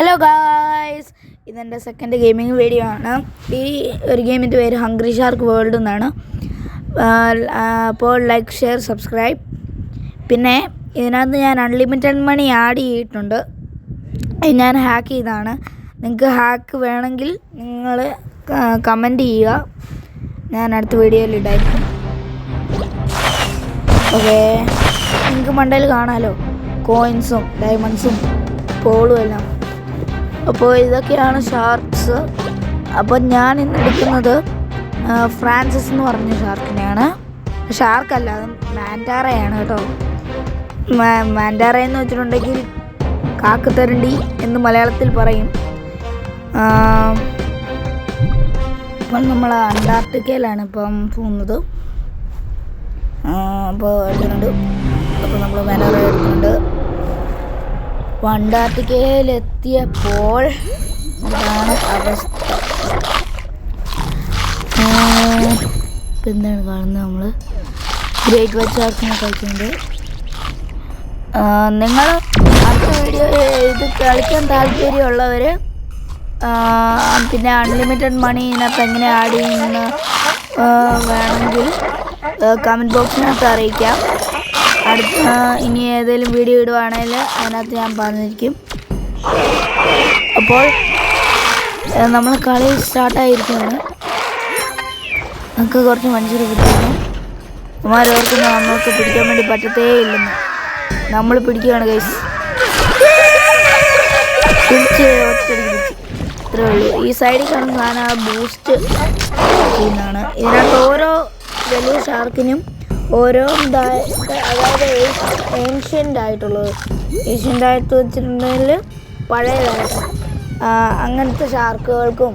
Hello guys, ഇതെൻ്റെ second gaming video ആണ്. ഈ ഒരു ഗെയിമിൻ്റെ പേര് ഹംഗ്രി ഷാർക്ക് വേൾഡ് എന്നാണ്. അപ്പോൾ ലൈക്ക്, ഷെയർ, സബ്സ്ക്രൈബ്. പിന്നെ ഇതിനകത്ത് ഞാൻ അൺലിമിറ്റഡ് മണി ആഡ് ചെയ്തിട്ടുണ്ട്. ഞാൻ ഹാക്ക് ചെയ്തതാണ്. നിങ്ങൾക്ക് ഹാക്ക് വേണമെങ്കിൽ നിങ്ങൾ കമൻറ്റ് ചെയ്യുക, ഞാൻ അടുത്ത വീഡിയോയിൽ ഇടായിരിക്കും. ഓക്കെ, നിങ്ങൾക്ക് മണ്ടയിൽ കാണാമല്ലോ കോയിൻസും ഡയമണ്ട്സും പോളും എല്ലാം. അപ്പോൾ ഇതൊക്കെയാണ് ഷാർക്സ്. അപ്പോൾ ഞാൻ ഇന്ന് എടുക്കുന്നത് ഫ്രാൻസിസ് എന്ന് പറഞ്ഞ ഷാർക്കിനെയാണ്. ഷാർക്കല്ല, അത് മാൻറ്റാറയാണ് കേട്ടോ. മാൻറ്റാറ എന്ന് വെച്ചിട്ടുണ്ടെങ്കിൽ കാക്കത്തരണ്ടി എന്ന് മലയാളത്തിൽ പറയും. ഇപ്പം നമ്മൾ അന്റാർട്ടിക്കയിലാണ് ഇപ്പം പോകുന്നത്. അപ്പോൾ എടുക്കുന്നുണ്ട്. അപ്പോൾ നമ്മൾ മാൻറ്റാറ എടുക്കുന്നുണ്ട്. അന്റാർട്ടിക്കയിലെത്തിയപ്പോൾ ഇതാണ് അവസ്ഥ. ഇപ്പം എന്താണ് കാണുന്നത്? നമ്മൾ ഗ്രേറ്റ് വൈറ്റ് ഷാർക്കിനെ കളിക്കുന്നുണ്ട്. നിങ്ങൾ അടുത്ത വീഡിയോ ഇത് കളിക്കാൻ താല്പര്യമുള്ളവർ പിന്നെ അൺലിമിറ്റഡ് മണി ഇതിനകത്ത് എങ്ങനെ ആഡ് ചെയ്യുമെന്ന് വേണമെങ്കിൽ കമൻറ്റ് ബോക്സിനകത്ത് അറിയിക്കാം. ഇനി ഏതെങ്കിലും വീഡിയോ ഇടുവാണെങ്കിൽ അതിനകത്ത് ഞാൻ പറഞ്ഞിരിക്കും. അപ്പോൾ നമ്മൾ കളി സ്റ്റാർട്ടായിരിക്കുകയാണ്. നമുക്ക് കുറച്ച് മനുഷ്യർ കിട്ടുന്നു. അവന്മാരോർക്കുന്ന നമ്മൾക്ക് പിടിക്കാൻ വേണ്ടി പറ്റത്തേ ഇല്ലെന്ന്. നമ്മൾ പിടിക്കുകയാണ് ഗൈസ്. പിടിച്ച് ഒറ്റയടിക്ക് പിടിച്ച്. ഇത്രയേ ഉള്ളൂ. ഈ സൈഡിൽ കാണുന്ന സാധനം ബൂസ്റ്റ് ചെയ്യുന്നതാണ്. ഇതിനകത്ത് ഓരോ വലിയ ഷാർക്കിനും ഓരോ അതായത് ഏൻഷ്യൻ്റ് ആയിട്ടുള്ളത്, ഏഷ്യൻ്റായിട്ട് വെച്ചിട്ടുണ്ടെങ്കിൽ പഴയതായിട്ട് അങ്ങനത്തെ ഷാർക്കുകൾക്കും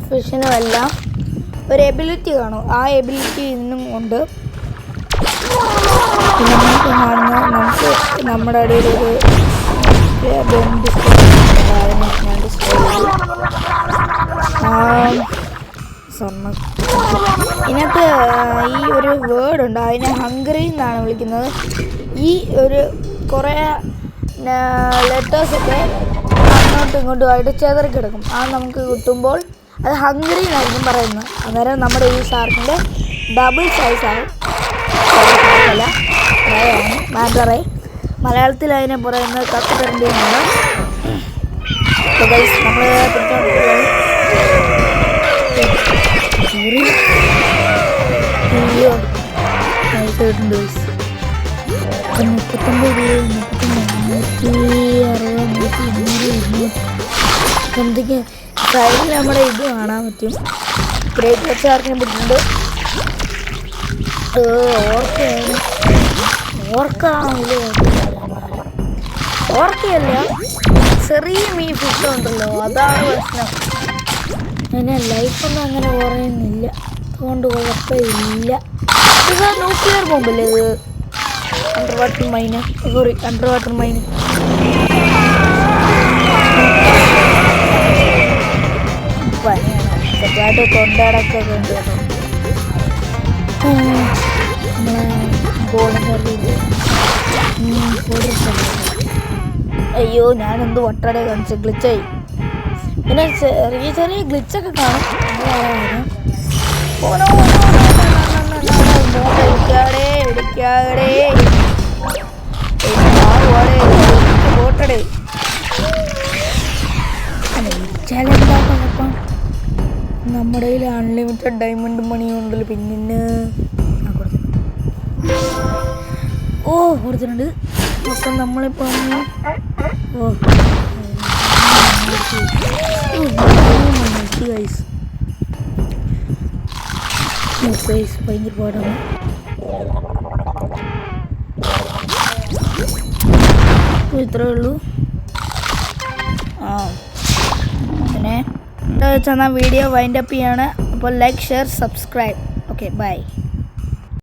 ഫിഷിനും എല്ലാം ഒരു എബിലിറ്റി കാണും. ആ എബിലിറ്റി ഇന്നും ഉണ്ട്. പിന്നെ നമുക്ക് കാണുന്ന നമുക്ക് നമ്മുടെ ഇടയിലൊരു സ്വർണ്ണം. ഇതിനകത്ത് ഈ ഒരു വേർഡുണ്ട്, അതിനെ ഹംഗ്രി എന്നാണ് വിളിക്കുന്നത്. ഈ ഒരു കുറേ ലെറ്റേഴ്സൊക്കെ അങ്ങോട്ടും ഇങ്ങോട്ടുമായിട്ട് ചെതറി കിടക്കും. അത് നമുക്ക് കിട്ടുമ്പോൾ അത് ഹംഗ്രി എന്നായിരിക്കും പറയുന്നത്. അന്നേരം നമ്മുടെ ഈ ഷാർക്കിൻ്റെ ഡബിൾ സൈസാണ്. അല്ല മാൻറ്റാറ. മലയാളത്തിൽ അതിനെ പറയുന്നത് കക്കത്തരണ്ടി എന്നാണ്. നമ്മൾ അയ്യോ നൈസായിട്ടുണ്ട്. 39, സംതിങ് സൈഡിൽ നമ്മുടെ ഇത് കാണാൻ പറ്റും. ഗ്രേറ്റ് വൈറ്റ് ഷാർക്കിനെ പിടിച്ചിട്ടുണ്ട്. ഓർക്കയല്ല, ചെറിയ മീൻ ഫിഷ് ഉണ്ടല്ലോ, അതാണ് പ്രശ്നം. അങ്ങനെ ലൈഫൊന്നും അങ്ങനെ കുറയുന്നില്ല, അതുകൊണ്ട് കുഴപ്പമില്ല. ഇത് ന്യൂക്ലിയർ ബോംബല്ലേ ഇത്? Under water mine. പനിയാണ്, ചെറുതായിട്ട് തൊണ്ടടൊക്കെ ഉണ്ട് കേട്ടോ. അയ്യോ, ഞാനെന്ത് ഒട്ടടെ കാണിച്ചു, ഗ്ലിച്ചായി. പിന്നെ ചെറിയ ചെറിയ ഗ്ലിച്ചൊക്കെ കാണും. പോട്ടടേ എന്താ കുഴപ്പം? നമ്മുടെ കയ്യിൽ അൺലിമിറ്റഡ് ഡയമണ്ട് മണി ഉണ്ടല്ലോ. പിന്നെ കൊടുത്തിട്ടുണ്ട്. അപ്പം നമ്മളിപ്പം ഭയങ്കര പാടാണ്. ഇത്രേ ഉള്ളൂ. പിന്നെ എന്താ വെച്ചാൽ വീഡിയോ വൈൻഡപ്പ് ചെയ്യാണ്. അപ്പോൾ like, share, subscribe. Okay, by.